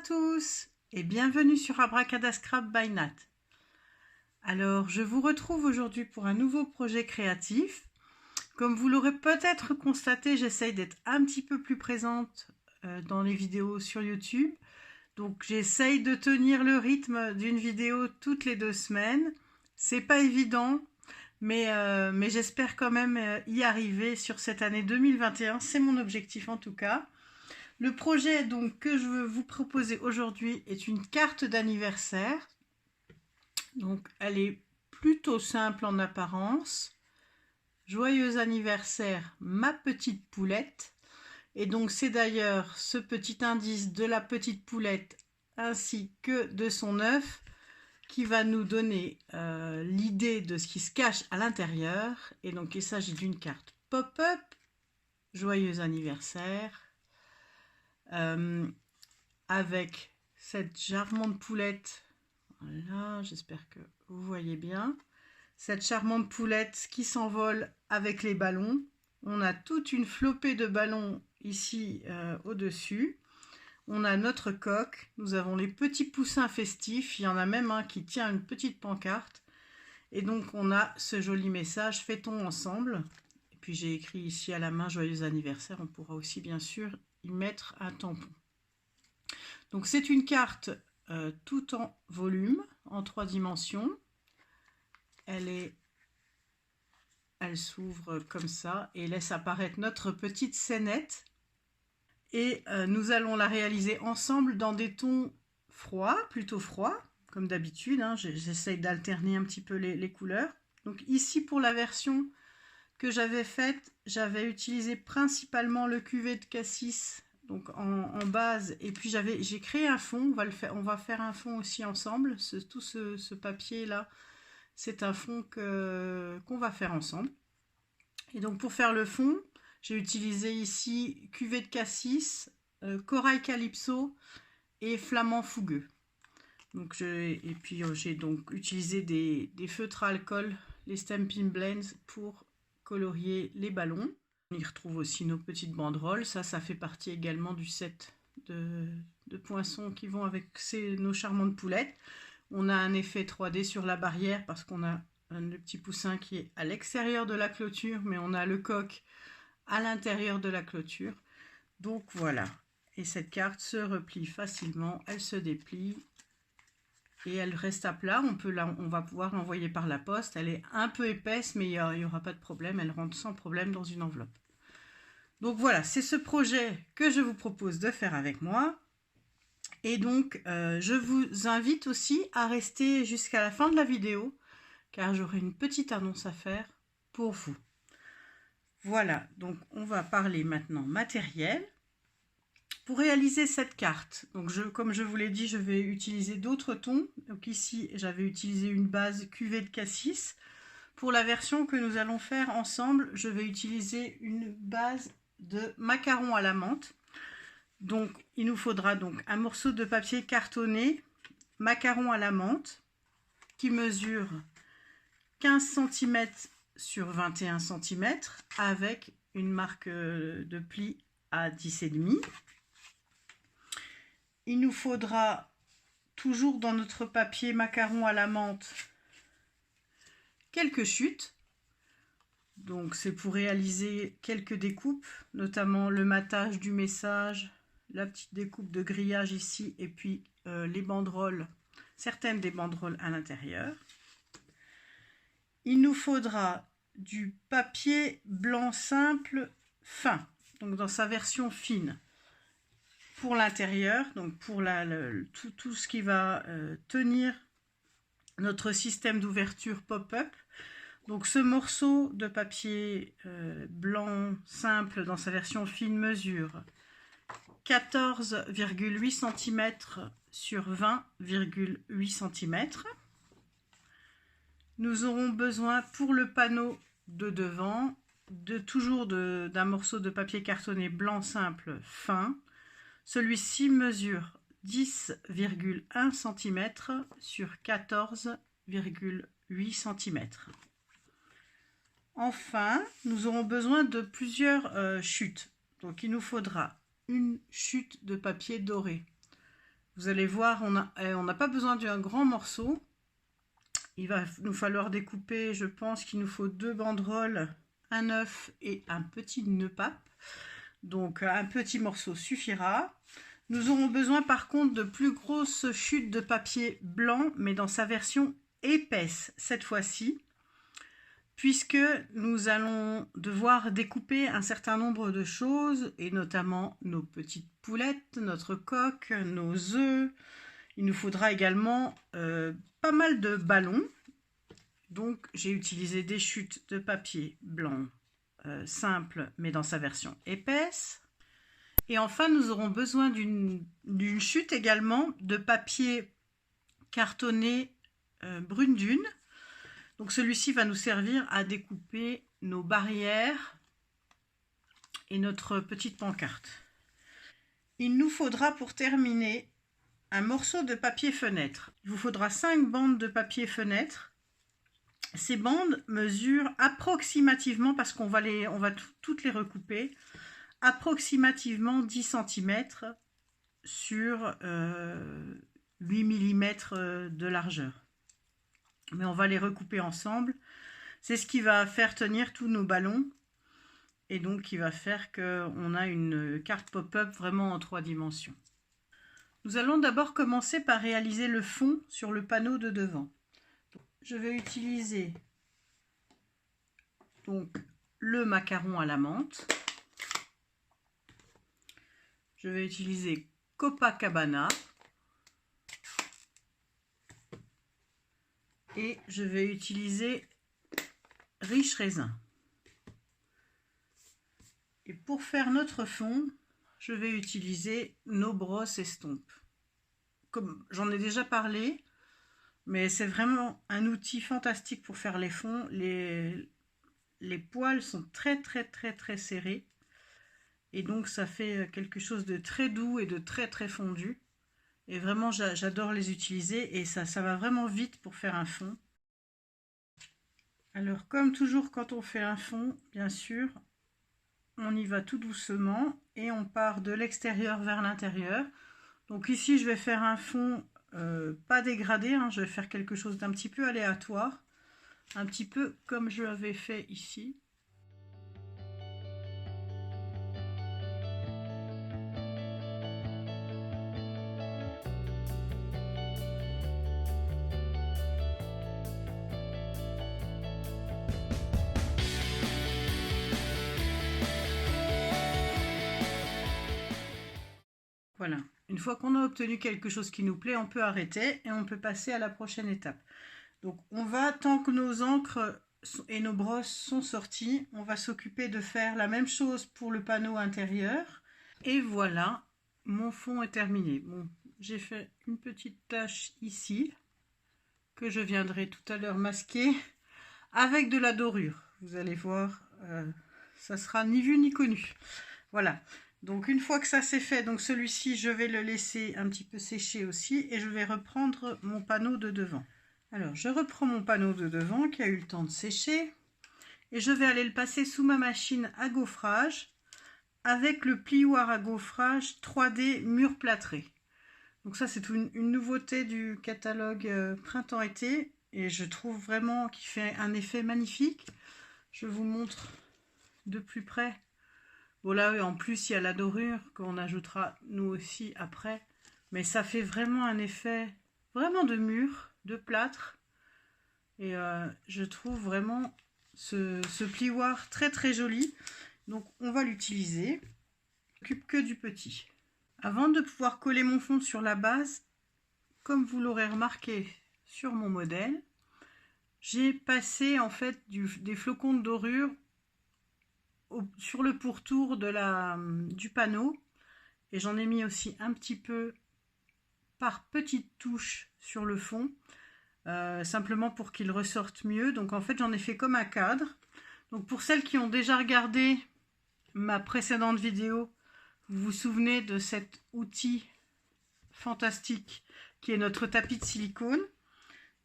tous et bienvenue sur Abracadascrap by Nat. Alors, je vous retrouve aujourd'hui pour un nouveau projet créatif. Comme vous l'aurez peut-être constaté, j'essaye d'être un petit peu plus présente dans les vidéos sur YouTube. Donc, j'essaye de tenir le rythme d'une vidéo toutes les 2 semaines. C'est pas évident, mais j'espère quand même y arriver sur cette année 2021. C'est mon objectif en tout cas. Le projet donc que je veux vous proposer aujourd'hui est une carte d'anniversaire. Donc elle est plutôt simple en apparence. Joyeux anniversaire ma petite poulette. Et donc c'est d'ailleurs ce petit indice de la petite poulette ainsi que de son œuf qui va nous donner l'idée de ce qui se cache à l'intérieur. Et donc il s'agit d'une carte pop-up. Joyeux anniversaire. Avec cette charmante poulette, voilà, j'espère que vous voyez bien, cette charmante poulette qui s'envole avec les ballons. On a toute une flopée de ballons ici au-dessus. On a notre coq, nous avons les petits poussins festifs, il y en a même un qui tient une petite pancarte. Et donc on a ce joli message, fêtons ensemble. Et puis j'ai écrit ici à la main, joyeux anniversaire, on pourra aussi bien sûr y mettre un tampon. Donc c'est une carte tout en volume, en 3 dimensions. Elle s'ouvre comme ça et laisse apparaître notre petite scénette. Et nous allons la réaliser ensemble dans des tons froids, plutôt froids, comme d'habitude. Hein, j'essaye d'alterner un petit peu les couleurs. Donc ici pour la version que j'avais faite, j'avais utilisé principalement le cuvée de cassis. Donc en base, et puis j'ai créé un fond, on va faire un fond aussi ensemble. Tout ce papier là, c'est un fond qu'on va faire ensemble. Et donc pour faire le fond, j'ai utilisé ici cuvée de cassis, corail calypso et flamand fougueux. Donc j'ai donc utilisé des feutres à alcool, les Stampin' Blends pour colorier les ballons. On y retrouve aussi nos petites banderoles. Ça fait partie également du set de poinçons qui vont avec nos charmantes poulettes. On a un effet 3D sur la barrière parce qu'on a le petit poussin qui est à l'extérieur de la clôture, mais on a le coq à l'intérieur de la clôture. Donc voilà. Et cette carte se replie facilement, elle se déplie et elle reste à plat. On va pouvoir l'envoyer par la poste. Elle est un peu épaisse, mais il n'y aura pas de problème. Elle rentre sans problème dans une enveloppe. Donc voilà, c'est ce projet que je vous propose de faire avec moi. Et donc, je vous invite aussi à rester jusqu'à la fin de la vidéo, car j'aurai une petite annonce à faire pour vous. Voilà, donc on va parler maintenant matériel. Pour réaliser cette carte, donc comme je vous l'ai dit, je vais utiliser d'autres tons. Donc ici, j'avais utilisé une base cuvée de cassis. Pour la version que nous allons faire ensemble, je vais utiliser une base de macaron à la menthe. Donc il nous faudra donc un morceau de papier cartonné macaron à la menthe qui mesure 15 cm sur 21 cm avec une marque de pli à 10,5. Il nous faudra toujours dans notre papier macaron à la menthe quelques chutes. Donc c'est pour réaliser quelques découpes, notamment le matage du message, la petite découpe de grillage ici et puis les banderoles, certaines des banderoles à l'intérieur. Il nous faudra du papier blanc simple fin, donc dans sa version fine. Pour l'intérieur, donc pour tout ce qui va tenir notre système d'ouverture pop-up. Donc ce morceau de papier blanc simple dans sa version fine mesure 14,8 cm sur 20,8 cm. Nous aurons besoin pour le panneau de devant toujours d'un morceau de papier cartonné blanc simple fin. Celui-ci mesure 10,1 cm sur 14,8 cm. Enfin, nous aurons besoin de plusieurs chutes. Donc il nous faudra une chute de papier doré. Vous allez voir, on n'a pas besoin d'un grand morceau. Il va nous falloir découper, je pense qu'il nous faut 2 banderoles, un œuf et un petit nœud pape. Donc un petit morceau suffira. Nous aurons besoin par contre de plus grosses chutes de papier blanc, mais dans sa version épaisse cette fois-ci, puisque nous allons devoir découper un certain nombre de choses, et notamment nos petites poulettes, notre coque, nos œufs. Il nous faudra également pas mal de ballons. Donc j'ai utilisé des chutes de papier blanc simple, mais dans sa version épaisse. Et enfin, nous aurons besoin d'une chute également de papier cartonné brune dune. Donc celui-ci va nous servir à découper nos barrières et notre petite pancarte. Il nous faudra pour terminer un morceau de papier fenêtre. Il vous faudra 5 bandes de papier fenêtre. Ces bandes mesurent approximativement, parce qu'on va toutes les recouper, approximativement 10 cm sur 8 mm de largeur. Mais on va les recouper ensemble. C'est ce qui va faire tenir tous nos ballons et donc qui va faire qu'on a une carte pop-up vraiment en 3 dimensions. Nous allons d'abord commencer par réaliser le fond sur le panneau de devant. Je vais utiliser donc le macaron à la menthe. Je vais utiliser Copacabana et je vais utiliser Riche Raisin. Et pour faire notre fond, je vais utiliser nos brosses estompes. Comme j'en ai déjà parlé, mais c'est vraiment un outil fantastique pour faire les fonds. Les poils sont très serrés. Et donc ça fait quelque chose de très doux et de très fondu. Et vraiment j'adore les utiliser et ça va vraiment vite pour faire un fond. Alors comme toujours quand on fait un fond, bien sûr, on y va tout doucement et on part de l'extérieur vers l'intérieur. Donc ici je vais faire un fond pas dégradé, hein, je vais faire quelque chose d'un petit peu aléatoire, un petit peu comme je l'avais fait ici. Voilà, une fois qu'on a obtenu quelque chose qui nous plaît, on peut arrêter et on peut passer à la prochaine étape. Donc on va, tant que nos encres et nos brosses sont sorties, on va s'occuper de faire la même chose pour le panneau intérieur. Et voilà, mon fond est terminé. Bon, j'ai fait une petite tache ici, que je viendrai tout à l'heure masquer avec de la dorure. Vous allez voir, ça sera ni vu ni connu. Voilà. Donc une fois que ça c'est fait, donc celui-ci je vais le laisser un petit peu sécher aussi et je vais reprendre mon panneau de devant. Alors je reprends mon panneau de devant qui a eu le temps de sécher et je vais aller le passer sous ma machine à gaufrage avec le plioir à gaufrage 3D mur plâtré. Donc ça c'est une nouveauté du catalogue printemps-été et je trouve vraiment qu'il fait un effet magnifique. Je vous montre de plus près. Bon là en plus il y a la dorure qu'on ajoutera nous aussi après, mais ça fait vraiment un effet vraiment de mur, de plâtre, et je trouve vraiment ce plioir très joli. Donc on va l'utiliser. Je m'occupe que du petit. Avant de pouvoir coller mon fond sur la base, comme vous l'aurez remarqué sur mon modèle, j'ai passé en fait des flocons de dorure sur le pourtour du panneau et j'en ai mis aussi un petit peu par petites touches sur le fond, simplement pour qu'il ressorte mieux. Donc en fait j'en ai fait comme un cadre. Donc pour celles qui ont déjà regardé ma précédente vidéo, vous vous souvenez de cet outil fantastique qui est notre tapis de silicone.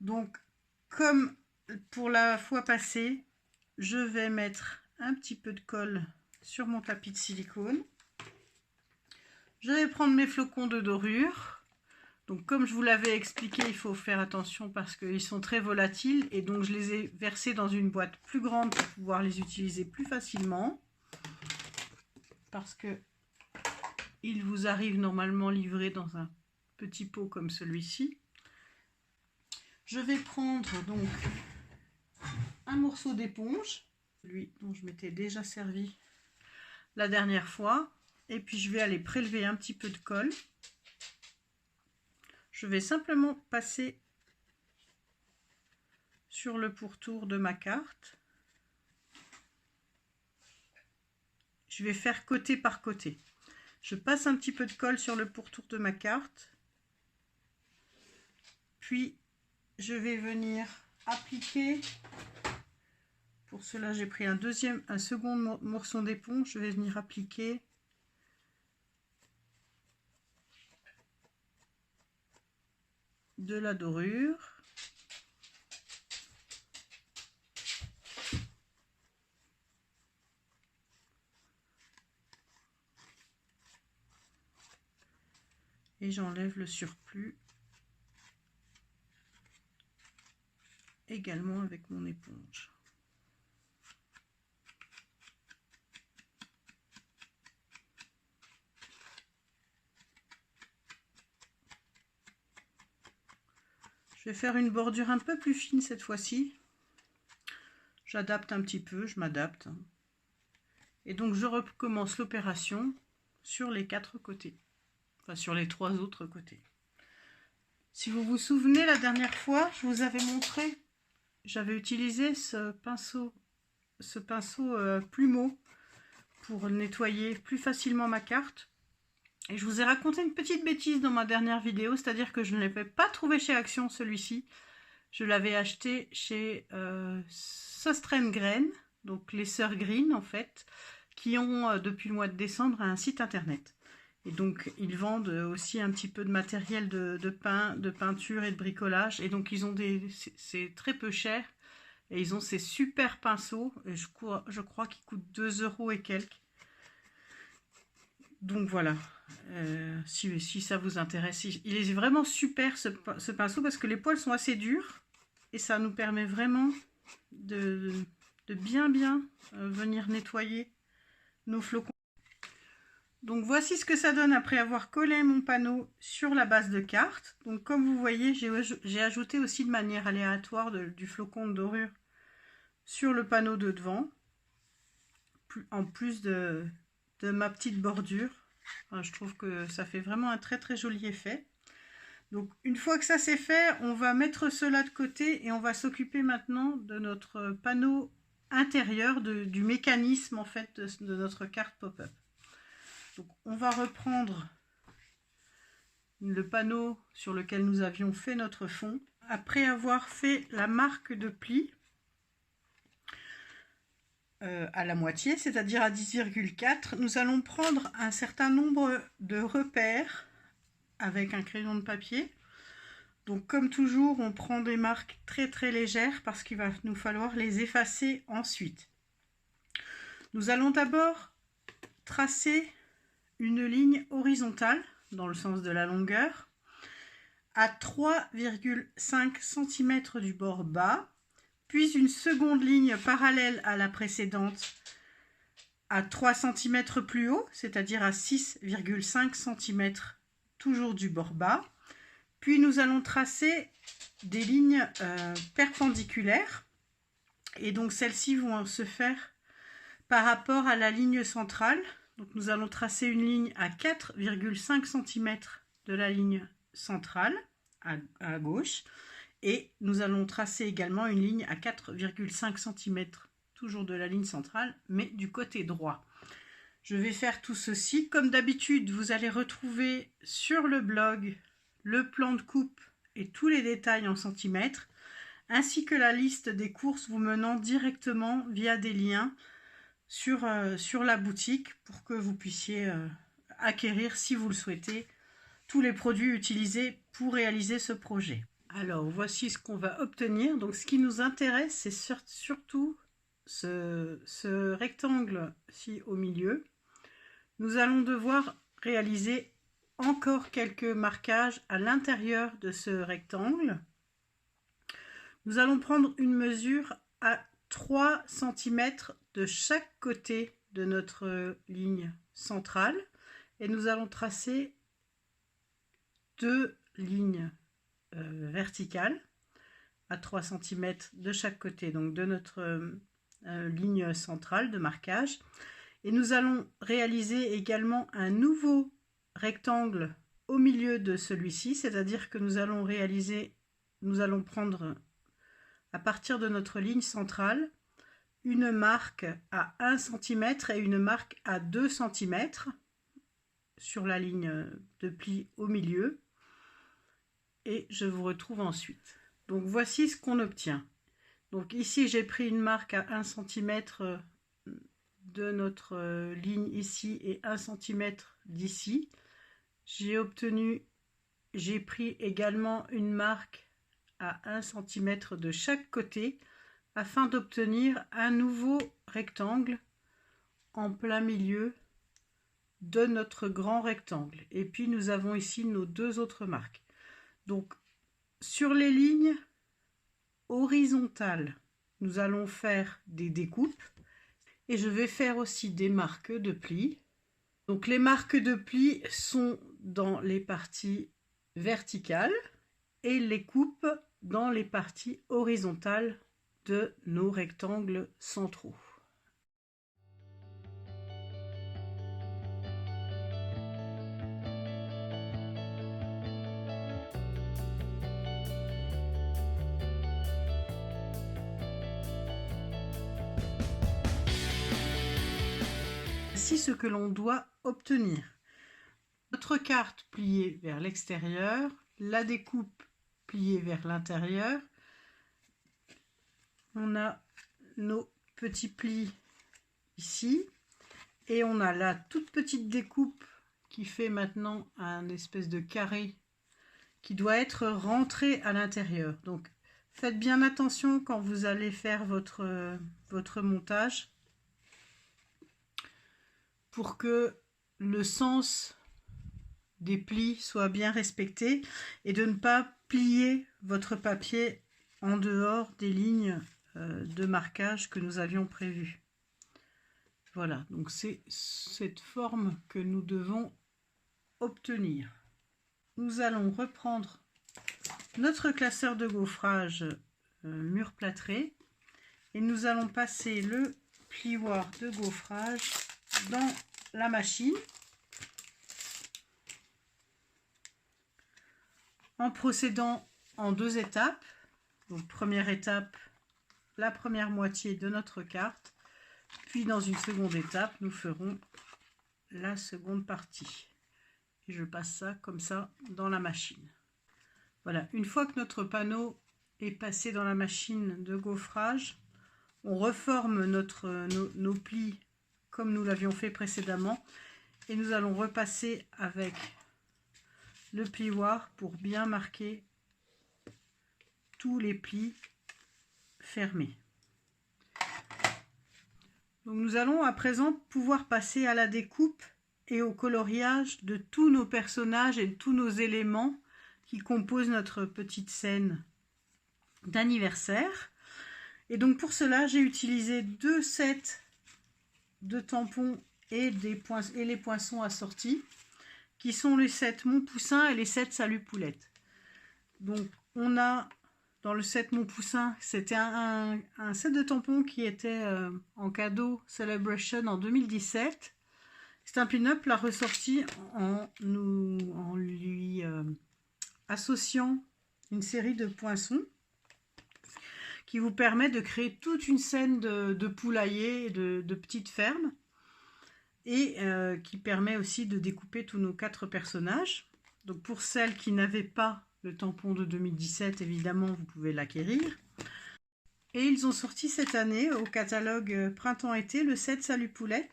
Donc comme pour la fois passée, je vais mettre un petit peu de colle sur mon tapis de silicone. Je vais prendre mes flocons de dorure Donc comme je vous l'avais expliqué, il faut faire attention parce qu'ils sont très volatiles et donc je les ai versés dans une boîte plus grande pour pouvoir les utiliser plus facilement. Parce que il vous arrive normalement livré dans un petit pot comme celui-ci. Je vais prendre donc un morceau d'éponge, celui dont je m'étais déjà servi la dernière fois, et puis je vais aller prélever un petit peu de colle. Je vais simplement passer sur le pourtour de ma carte. Je vais faire côté par côté. Je passe un petit peu de colle sur le pourtour de ma carte. Puis je vais venir appliquer. Pour cela, j'ai pris un second morceau d'éponge. Je vais venir appliquer de la dorure. Et j'enlève le surplus également avec mon éponge. Je vais faire une bordure un peu plus fine cette fois-ci. J'adapte un petit peu, je m'adapte. Et donc je recommence l'opération sur les 4 côtés. Enfin sur les 3 autres côtés. Si vous vous souvenez, la dernière fois, je vous avais montré, j'avais utilisé ce pinceau plumeau pour nettoyer plus facilement ma carte. Et je vous ai raconté une petite bêtise dans ma dernière vidéo, c'est-à-dire que je ne l'avais pas trouvé chez Action celui-ci. Je l'avais acheté chez Sostrengren, donc les sœurs Green en fait, qui ont depuis le mois de décembre un site internet. Et donc ils vendent aussi un petit peu de matériel de peinture et de bricolage. Et donc ils ont c'est très peu cher. Et ils ont ces super pinceaux, et je crois qu'ils coûtent 2 € et quelques. Donc voilà, si ça vous intéresse, il est vraiment super ce pinceau parce que les poils sont assez durs et ça nous permet vraiment de bien venir nettoyer nos flocons. Donc voici ce que ça donne après avoir collé mon panneau sur la base de carte. Donc comme vous voyez, j'ai ajouté aussi de manière aléatoire du flocon de dorure sur le panneau de devant, en plus de ma petite bordure. Enfin, je trouve que ça fait vraiment un très très joli effet. Donc une fois que ça c'est fait, on va mettre cela de côté et on va s'occuper maintenant de notre panneau intérieur, du mécanisme en fait de notre carte pop-up. Donc on va reprendre le panneau sur lequel nous avions fait notre fond. Après avoir fait la marque de pli à la moitié, c'est-à-dire à 10,4, nous allons prendre un certain nombre de repères avec un crayon de papier. Donc comme toujours, on prend des marques très très légères parce qu'il va nous falloir les effacer ensuite. Nous allons d'abord tracer une ligne horizontale dans le sens de la longueur à 3,5 cm du bord bas, puis une seconde ligne parallèle à la précédente à 3 cm plus haut, c'est-à-dire à 6,5 cm toujours du bord bas. Puis nous allons tracer des lignes perpendiculaires et donc celles-ci vont se faire par rapport à la ligne centrale. Donc nous allons tracer une ligne à 4,5 cm de la ligne centrale à gauche et nous allons tracer également une ligne à 4,5 cm toujours de la ligne centrale mais du côté droit. Je vais faire tout ceci. Comme d'habitude, vous allez retrouver sur le blog le plan de coupe et tous les détails en centimètres, ainsi que la liste des courses vous menant directement via des liens sur la boutique pour que vous puissiez acquérir, si vous le souhaitez, tous les produits utilisés pour réaliser ce projet. Alors, voici ce qu'on va obtenir. Donc, ce qui nous intéresse, c'est surtout ce rectangle-ci au milieu. Nous allons devoir réaliser encore quelques marquages à l'intérieur de ce rectangle. Nous allons prendre une mesure à 3 cm de chaque côté de notre ligne centrale et nous allons tracer 2 lignes verticales à 3 cm de chaque côté, donc de notre ligne centrale de marquage. Et nous allons réaliser également un nouveau rectangle au milieu de celui-ci, c'est-à-dire que nous allons prendre à partir de notre ligne centrale une marque à 1 cm et une marque à 2 cm sur la ligne de pli au milieu. Et je vous retrouve ensuite. Donc voici ce qu'on obtient. Donc ici j'ai pris une marque à 1 cm de notre ligne ici et 1 cm d'ici. J'ai pris également une marque à 1 cm de chaque côté afin d'obtenir un nouveau rectangle en plein milieu de notre grand rectangle. Et puis nous avons ici nos 2 autres marques. Donc sur les lignes horizontales, nous allons faire des découpes et je vais faire aussi des marques de plis. Donc les marques de plis sont dans les parties verticales et les coupes dans les parties horizontales de nos rectangles centraux. Voici ce que l'on doit obtenir. Notre carte pliée vers l'extérieur, la découpe pliée vers l'intérieur. On a nos petits plis ici et on a la toute petite découpe qui fait maintenant un espèce de carré qui doit être rentré à l'intérieur. Donc faites bien attention quand vous allez faire votre montage pour que le sens des plis soit bien respecté et de ne pas plier votre papier en dehors des lignes de marquage que nous avions prévues. Voilà, donc c'est cette forme que nous devons obtenir. Nous allons reprendre notre classeur de gaufrage mur plâtré et nous allons passer le plioir de gaufrage dans la machine en procédant en 2 étapes. Donc première étape, la première moitié de notre carte, puis dans une seconde étape nous ferons la seconde partie et je passe ça comme ça dans la machine. Voilà, une fois que notre panneau est passé dans la machine de gaufrage, on reforme nos plis comme nous l'avions fait précédemment et nous allons repasser avec le plioir pour bien marquer tous les plis fermés. Donc nous allons à présent pouvoir passer à la découpe et au coloriage de tous nos personnages et de tous nos éléments qui composent notre petite scène d'anniversaire. Et donc pour cela j'ai utilisé 2 sets de tampons et les poinçons assortis qui sont les sets Mon Poussin et les sets Salut Poulette. Donc on a dans le set Mon Poussin, c'était un set de tampons qui était en cadeau Celebration en 2017. Stampin' Up l'a ressorti en lui associant une série de poinçons qui vous permet de créer toute une scène de poulailler, de petites fermes, et qui permet aussi de découper tous nos 4 personnages. Donc pour celles qui n'avaient pas le tampon de 2017, évidemment, vous pouvez l'acquérir. Et ils ont sorti cette année au catalogue Printemps-été le set Salut Poulette,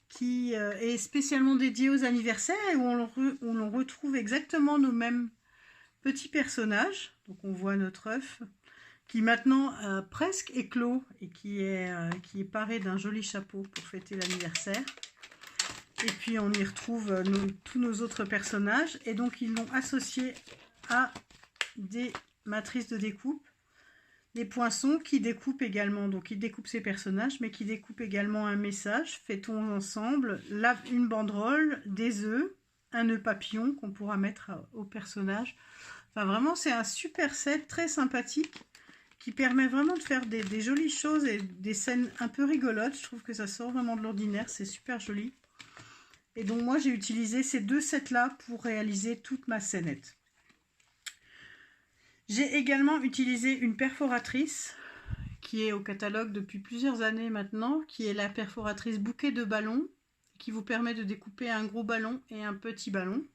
qui est spécialement dédié aux anniversaires et où on retrouve exactement nos mêmes petits personnages. Donc on voit notre œuf qui maintenant presque éclos et qui est paré d'un joli chapeau pour fêter l'anniversaire. Et puis on y retrouve tous nos autres personnages. Et donc ils l'ont associé à des matrices de découpe. Des poinçons qui découpent également, donc ils découpent ces personnages, mais qui découpent également un message. Fait-on ensemble une banderole, des œufs, un nœud papillon qu'on pourra mettre au personnage. Enfin vraiment c'est un super set très sympathique qui permet vraiment de faire des jolies choses et des scènes un peu rigolotes. Je trouve que ça sort vraiment de l'ordinaire, c'est super joli. Et donc moi j'ai utilisé ces deux sets là pour réaliser toute ma scénette. J'ai également utilisé une perforatrice qui est au catalogue depuis plusieurs années maintenant, qui est la perforatrice bouquet de ballons, qui vous permet de découper un gros ballon et un petit ballon.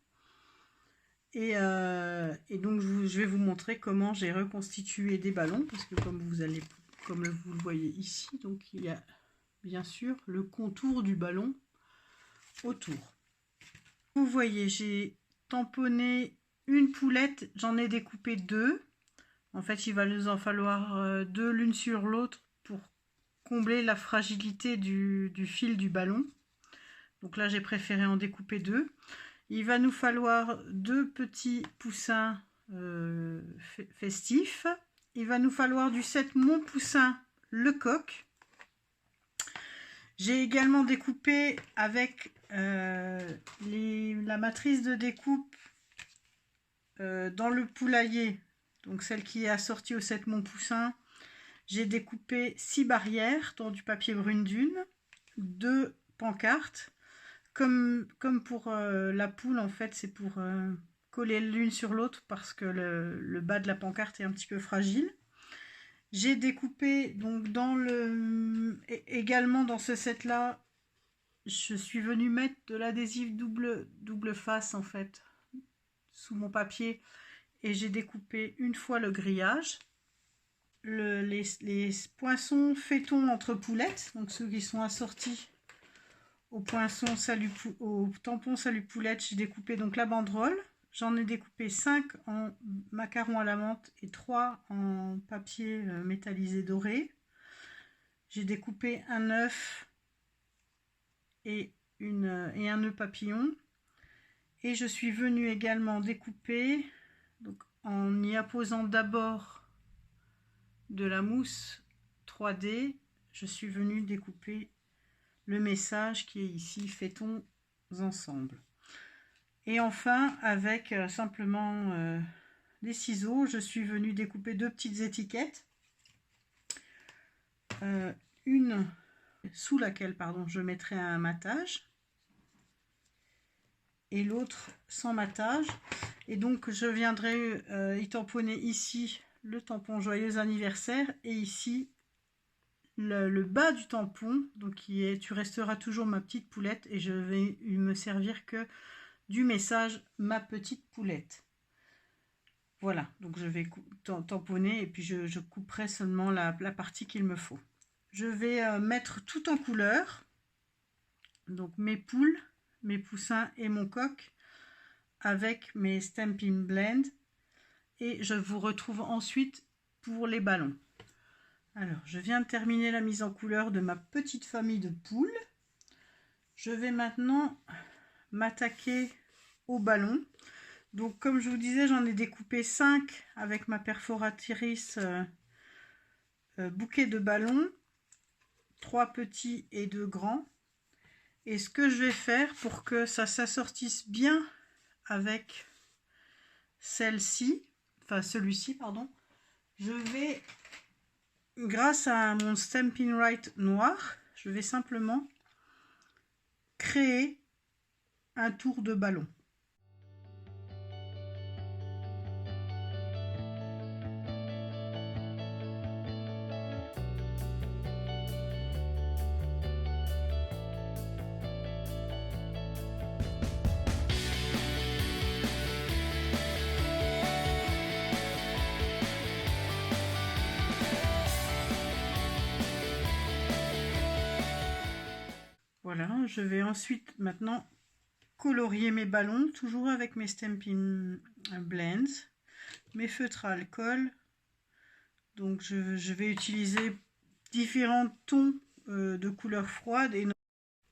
Et donc je vais vous montrer comment j'ai reconstitué des ballons, parce que comme vous le voyez ici, donc il y a bien sûr le contour du ballon autour. Vous voyez, j'ai tamponné une poulette, j'en ai découpé deux. En fait, il va nous en falloir deux l'une sur l'autre pour combler la fragilité du fil du ballon. Donc là, j'ai préféré en découper deux. Il va nous falloir deux petits poussins festifs. Il va nous falloir du set Mon Poussin Lecoq. J'ai également découpé avec la matrice de découpe dans le poulailler, donc celle qui est assortie au set Mon Poussin. J'ai découpé 6 barrières dans du papier brune dune, 2 pancartes. Comme pour la poule, en fait, c'est pour coller l'une sur l'autre parce que le bas de la pancarte est un petit peu fragile. J'ai découpé donc également dans ce set là, je suis venue mettre de l'adhésif double face en fait sous mon papier et j'ai découpé une fois le grillage. Les poinçons fait-on entre poulettes, donc ceux qui sont assortis au tampon salut poulette, j'ai découpé donc la banderole. J'en ai découpé 5 en macaron à la menthe et 3 en papier métallisé doré. J'ai découpé un œuf et un nœud papillon. Et je suis venue également découper, donc en y apposant d'abord de la mousse 3D, je suis venue découper le message qui est ici, fait-on ensemble. Et enfin, avec simplement des ciseaux, je suis venue découper deux petites étiquettes. Une sous laquelle je mettrai un matage et l'autre sans matage. Et donc je viendrai y tamponner ici le tampon joyeux anniversaire et ici le bas du tampon, donc tu resteras toujours ma petite poulette, et je vais me servir que du message ma petite poulette. Voilà, donc je vais tamponner et puis je couperai seulement la partie qu'il me faut. Je vais mettre tout en couleur, donc mes poules, mes poussins et mon coq avec mes Stampin' Blend, et je vous retrouve ensuite pour les ballons. Alors, je viens de terminer la mise en couleur de ma petite famille de poules. Je vais maintenant m'attaquer au ballon. Donc, comme je vous disais, j'en ai découpé 5 avec ma perforatrice bouquet de ballons, 3 petits et 2 grands. Et ce que je vais faire pour que ça s'assortisse bien avec celui-ci, pardon, je vais, grâce à mon Stampin' Right noir, je vais simplement créer un tour de ballon. Voilà, je vais ensuite maintenant colorier mes ballons, toujours avec mes Stampin' Blends, mes feutres à alcool. Donc je vais utiliser différents tons de couleurs froides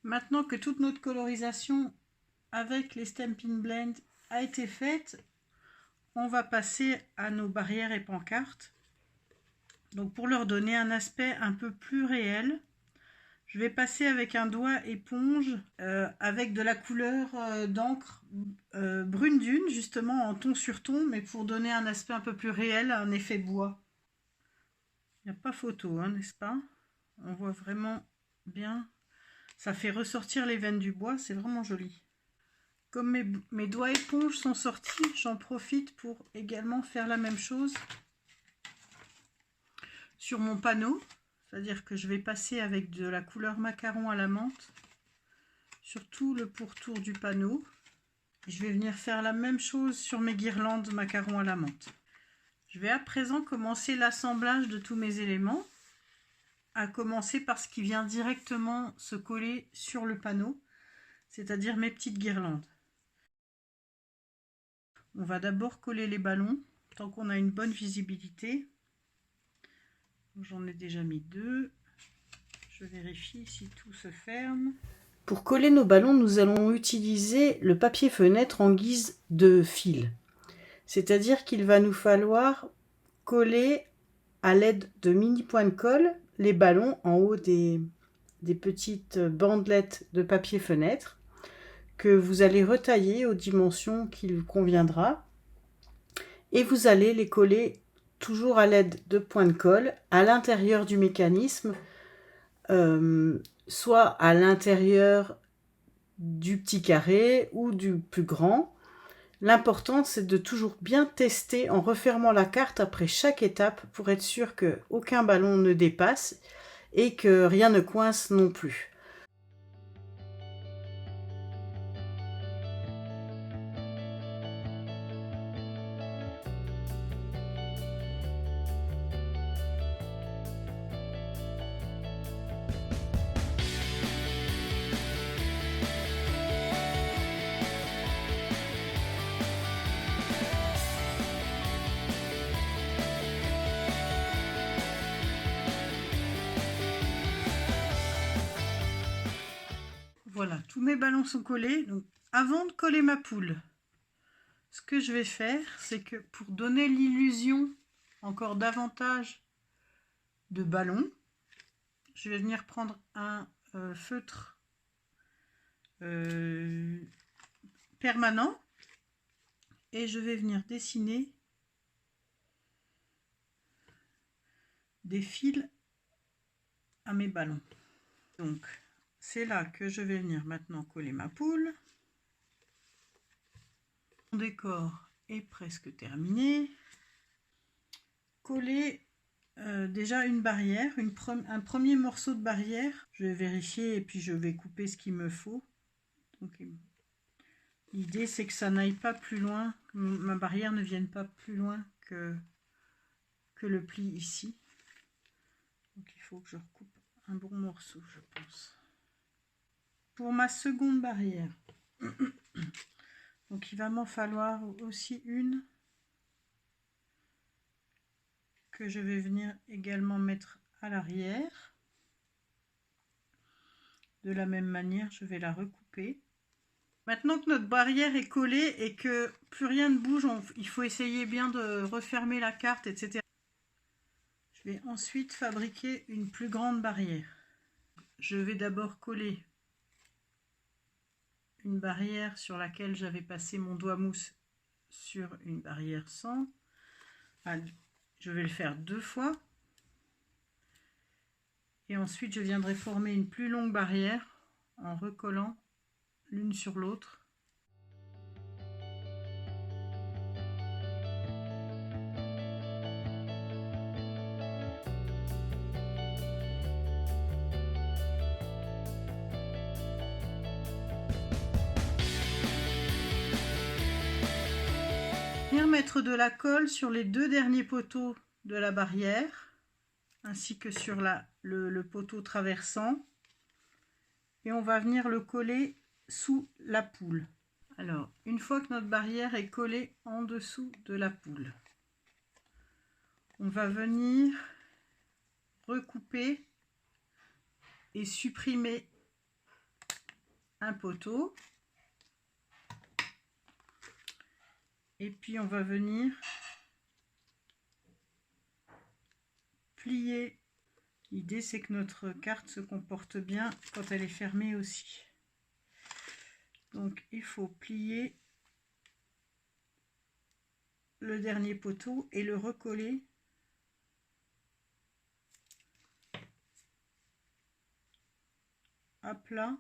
Maintenant que toute notre colorisation avec les Stampin' Blend a été faite, on va passer à nos barrières et pancartes. Donc pour leur donner un aspect un peu plus réel, je vais passer avec un doigt éponge avec de la couleur d'encre brune dune, justement en ton sur ton, mais pour donner un aspect un peu plus réel, un effet bois. Il n'y a pas photo, hein, n'est-ce pas? On voit vraiment bien. Ça fait ressortir les veines du bois, c'est vraiment joli. Comme mes doigts éponges sont sortis, j'en profite pour également faire la même chose sur mon panneau. C'est-à-dire que je vais passer avec de la couleur macaron à la menthe sur tout le pourtour du panneau. Je vais venir faire la même chose sur mes guirlandes macaron à la menthe. Je vais à présent commencer l'assemblage de tous mes éléments, à commencer par ce qui vient directement se coller sur le panneau, c'est-à-dire mes petites guirlandes. On va d'abord coller les ballons, tant qu'on a une bonne visibilité. J'en ai déjà mis 2. Je vérifie si tout se ferme. Pour coller nos ballons, nous allons utiliser le papier fenêtre en guise de fil. C'est-à-dire qu'il va nous falloir coller à l'aide de mini points de colle les ballons en haut des petites bandelettes de papier fenêtre que vous allez retailler aux dimensions qu'il vous conviendra et vous allez les coller toujours à l'aide de points de colle à l'intérieur du mécanisme, soit à l'intérieur du petit carré ou du plus grand. L'important, c'est de toujours bien tester en refermant la carte après chaque étape pour être sûr qu'aucun ballon ne dépasse et que rien ne coince non plus. Voilà, tous mes ballons sont collés. Donc, avant de coller ma poule, ce que je vais faire, c'est que pour donner l'illusion encore davantage de ballons, je vais venir prendre un feutre permanent et je vais venir dessiner des fils à mes ballons. Donc, c'est là que je vais venir maintenant coller ma poule. Mon décor est presque terminé. Coller déjà une barrière, un premier morceau de barrière. Je vais vérifier et puis je vais couper ce qu'il me faut. L'idée c'est que ça n'aille pas plus loin, que ma barrière ne vienne pas plus loin que le pli ici. Donc il faut que je recoupe un bon morceau, je pense. Pour ma seconde barrière, donc il va m'en falloir aussi une que je vais venir également mettre à l'arrière. De la même manière, je vais la recouper. Maintenant que notre barrière est collée et que plus rien ne bouge, il faut essayer bien de refermer la carte, etc. Je vais ensuite fabriquer une plus grande barrière. Je vais d'abord coller une barrière sur laquelle j'avais passé mon doigt mousse sur une barrière sans. Je vais le faire 2 fois. Et ensuite, je viendrai former une plus longue barrière en recollant l'une sur l'autre. Venir mettre de la colle sur les 2 derniers poteaux de la barrière, ainsi que sur le poteau traversant. Et on va venir le coller sous la poule. Alors, une fois que notre barrière est collée en dessous de la poule, on va venir recouper et supprimer un poteau. Et puis on va venir plier. L'idée c'est que notre carte se comporte bien quand elle est fermée aussi. Donc il faut plier le dernier poteau et le recoller à plat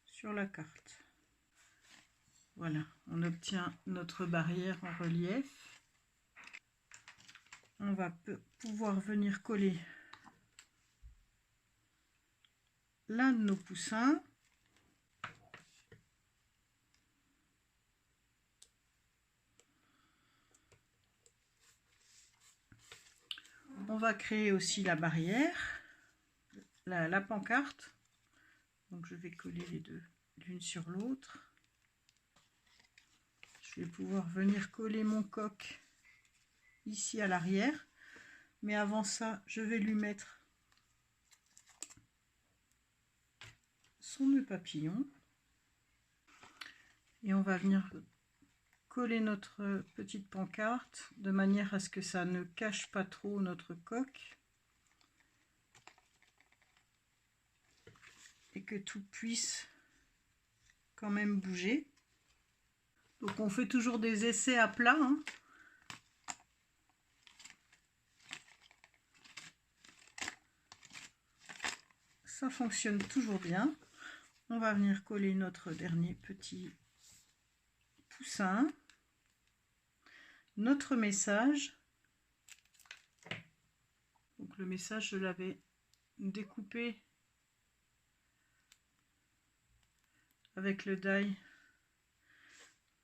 sur la carte. Voilà, on obtient notre barrière en relief. On va pouvoir venir coller l'un de nos poussins. On va créer aussi la barrière, la pancarte. Donc je vais coller les deux l'une sur l'autre. Je vais pouvoir venir coller mon coq ici à l'arrière. Mais avant ça, je vais lui mettre son nœud papillon. Et on va venir coller notre petite pancarte de manière à ce que ça ne cache pas trop notre coq. Et que tout puisse quand même bouger. Donc on fait toujours des essais à plat, hein. Ça fonctionne toujours bien. On va venir coller notre dernier petit poussin. Notre message. Donc le message, je l'avais découpé avec le die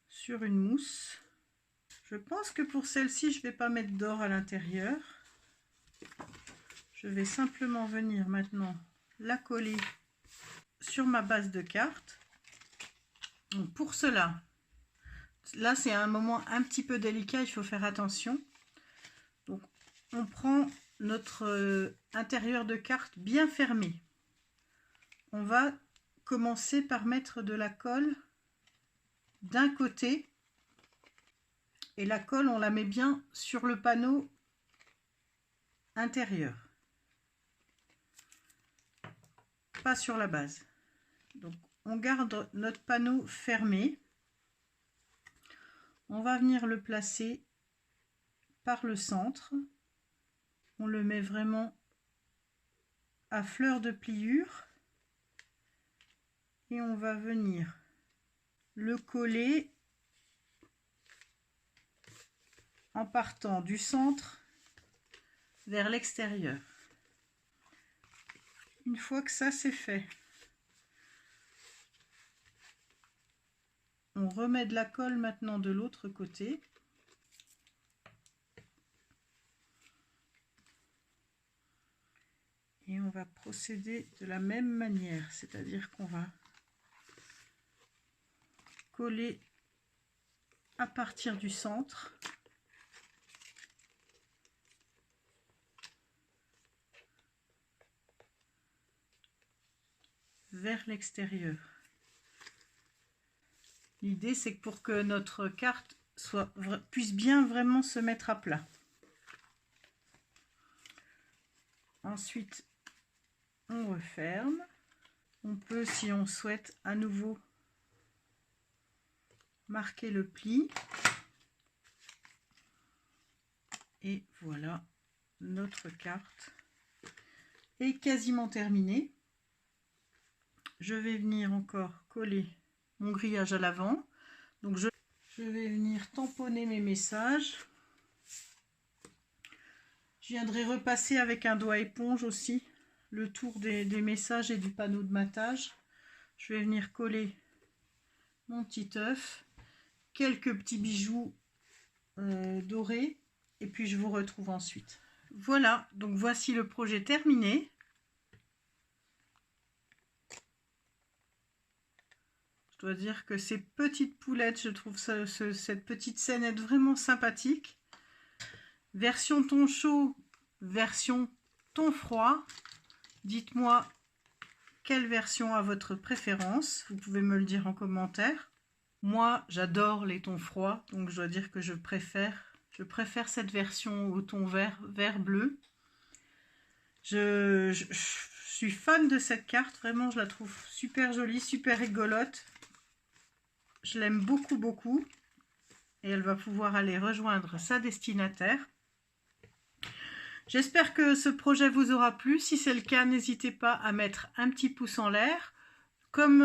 sur une mousse. Je pense que pour celle-ci, je ne vais pas mettre d'or à l'intérieur. Je vais simplement venir maintenant la coller sur ma base de carte. Donc pour cela, là c'est un moment un petit peu délicat, il faut faire attention. Donc on prend notre intérieur de carte bien fermé. On va commencer par mettre de la colle d'un côté. Et la colle, on la met bien sur le panneau intérieur. Pas sur la base. Donc on garde notre panneau fermé. On va venir le placer par le centre. On le met vraiment à fleur de pliure. Et on va venir le coller en partant du centre vers l'extérieur. Une fois que ça c'est fait, on remet de la colle maintenant de l'autre côté. Et on va procéder de la même manière, c'est-à-dire qu'on va coller à partir du centre. Vers l'extérieur. L'idée c'est que pour que notre carte puisse bien vraiment se mettre à plat. Ensuite on referme. On peut, si on souhaite, à nouveau marquer le pli. Et voilà, notre carte est quasiment terminée. Je vais venir encore coller mon grillage à l'avant. Donc je vais venir tamponner mes messages. Je viendrai repasser avec un doigt éponge aussi le tour des messages et du panneau de matage. Je vais venir coller mon petit œuf, quelques petits bijoux dorés, et puis je vous retrouve ensuite. Voilà, donc voici le projet terminé. Je dois dire que ces petites poulettes, je trouve cette petite scénette vraiment sympathique. Version ton chaud, version ton froid. Dites-moi quelle version a votre préférence. Vous pouvez me le dire en commentaire. Moi, j'adore les tons froids, donc je dois dire que je préfère cette version au ton vert bleu. Je suis fan de cette carte, vraiment je la trouve super jolie, super rigolote. Je l'aime beaucoup beaucoup et elle va pouvoir aller rejoindre sa destinataire. J'espère que ce projet vous aura plu. Si c'est le cas, n'hésitez pas à mettre un petit pouce en l'air. Comme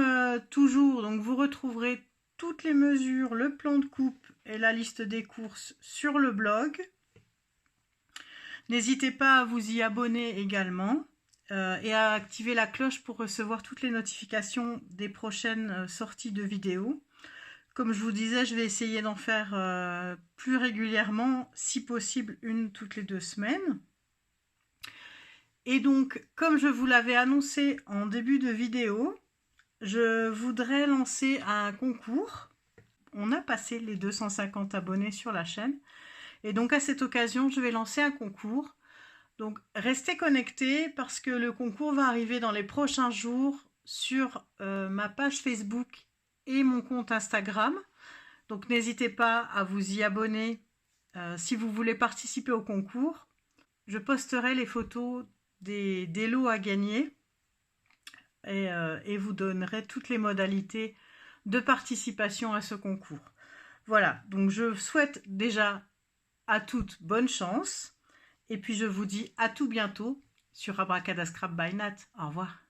toujours, donc vous retrouverez toutes les mesures, le plan de coupe et la liste des courses sur le blog. N'hésitez pas à vous y abonner également et à activer la cloche pour recevoir toutes les notifications des prochaines sorties de vidéos. Comme je vous disais, je vais essayer d'en faire plus régulièrement, si possible une toutes les 2 semaines. Et donc, comme je vous l'avais annoncé en début de vidéo, je voudrais lancer un concours. On a passé les 250 abonnés sur la chaîne. Et donc, à cette occasion, je vais lancer un concours. Donc, restez connectés parce que le concours va arriver dans les prochains jours sur ma page Facebook et mon compte Instagram. Donc, n'hésitez pas à vous y abonner si vous voulez participer au concours. Je posterai les photos des lots à gagner et vous donnerai toutes les modalités de participation à ce concours. Voilà, donc je souhaite déjà à toutes bonne chance et puis je vous dis à tout bientôt sur Abracadascrap by Nat. Au revoir.